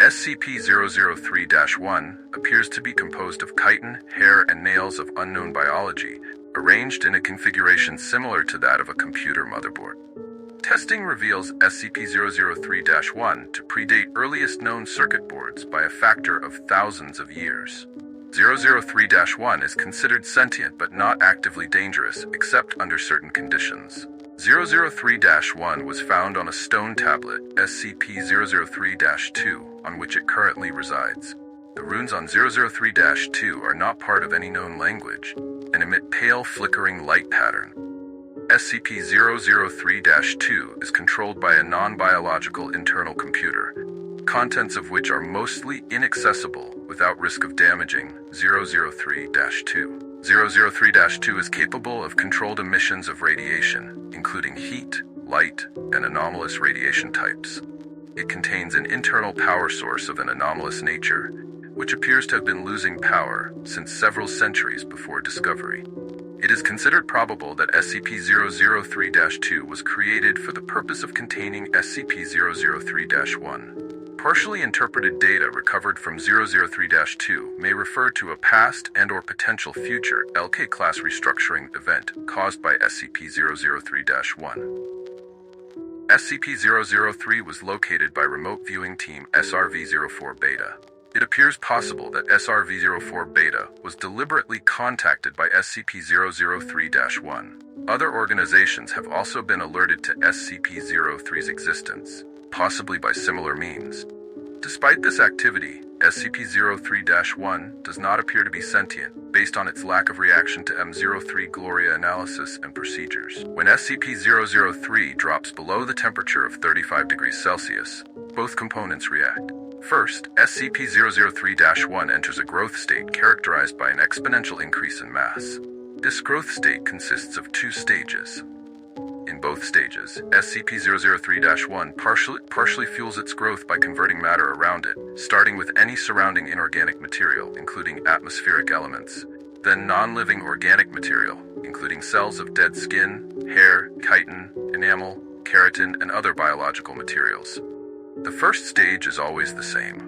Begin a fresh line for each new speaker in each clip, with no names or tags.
SCP-003-1 appears to be composed of chitin, hair, and nails of unknown biology, arranged in a configuration similar to that of a computer motherboard. Testing reveals SCP-003-1 to predate earliest known circuit boards by a factor of thousands of years. 003-1 is considered sentient but not actively dangerous except under certain conditions. 003-1 was found on a stone tablet, SCP-003-2, on which it currently resides. The runes on 003-2 are not part of any known language and emit pale flickering light pattern. SCP-003-2 is controlled by a non-biological internal computer, contents of which are mostly inaccessible without risk of damaging 003-2. 003-2 is capable of controlled emissions of radiation, including heat, light, and anomalous radiation types. It contains an internal power source of an anomalous nature, which appears to have been losing power since several centuries before discovery. It is considered probable that SCP-003-2 was created for the purpose of containing SCP-003-1. Partially interpreted data recovered from 003-2 may refer to a past and/or potential future LK-class restructuring event caused by SCP-003-1. SCP-003 was located by Remote Viewing Team SRV-04-Beta. It appears possible that SRV-04-Beta was deliberately contacted by SCP-003-1. Other organizations have also been alerted to SCP-03's existence, possibly by similar means. Despite this activity, SCP-003-1 does not appear to be sentient, based on its lack of reaction to M03-Gloria analysis and procedures. When SCP-003 drops below the temperature of 35 degrees Celsius, both components react. First, SCP-003-1 enters a growth state characterized by an exponential increase in mass. This growth state consists of two stages. In both stages, SCP-003-1 partially fuels its growth by converting matter around it, starting with any surrounding inorganic material, including atmospheric elements, then non-living organic material, including cells of dead skin, hair, chitin, enamel, keratin, and other biological materials. The first stage is always the same.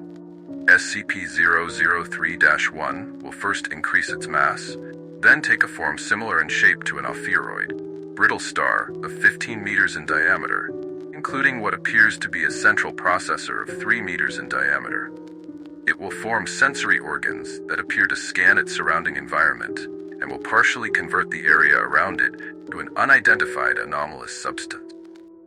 SCP-003-1 will first increase its mass, then take a form similar in shape to an ophiuroid, brittle star of 15 meters in diameter, including what appears to be a central processor of 3 meters in diameter. It will form sensory organs that appear to scan its surrounding environment and will partially convert the area around it to an unidentified anomalous substance.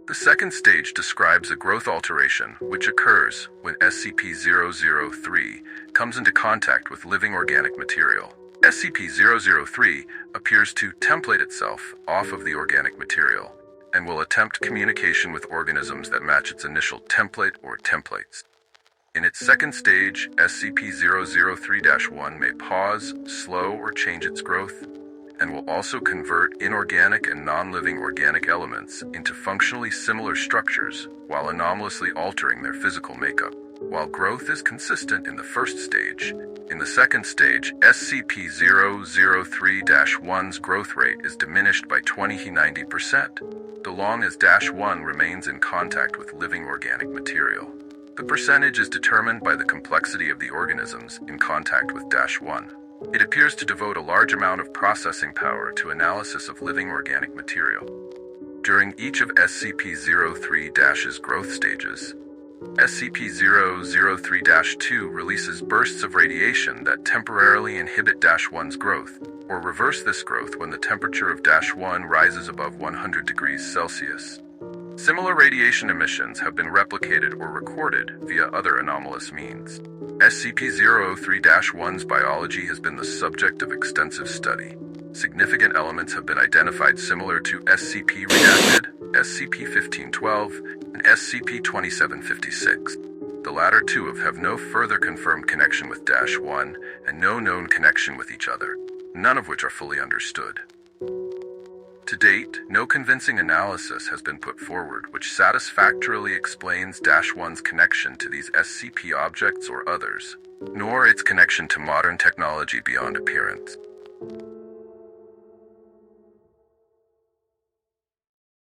The second stage describes a growth alteration which occurs when SCP-003 comes into contact with living organic material. SCP-003 appears to template itself off of the organic material and will attempt communication with organisms that match its initial template or templates. In its second stage, SCP-003-1 may pause, slow, or change its growth, and will also convert inorganic and non-living organic elements into functionally similar structures while anomalously altering their physical makeup. While growth is consistent in the first stage, in the second stage, SCP-003-1's growth rate is diminished by 20–90%, so long as -1 remains in contact with living organic material. The percentage is determined by the complexity of the organisms in contact with -1. It appears to devote a large amount of processing power to analysis of living organic material. During each of SCP-03-'s growth stages, SCP-003-2 releases bursts of radiation that temporarily inhibit -1's growth, or reverse this growth when the temperature of -1 rises above 100 degrees Celsius. Similar radiation emissions have been replicated or recorded via other anomalous means. SCP-003-1's biology has been the subject of extensive study. Significant elements have been identified similar to SCP-redacted, SCP-1512, and SCP-2756. The latter two have no further confirmed connection with -1 and no known connection with each other, none of which are fully understood. To date, no convincing analysis has been put forward which satisfactorily explains -1's connection to these SCP objects or others, nor its connection to modern technology beyond appearance.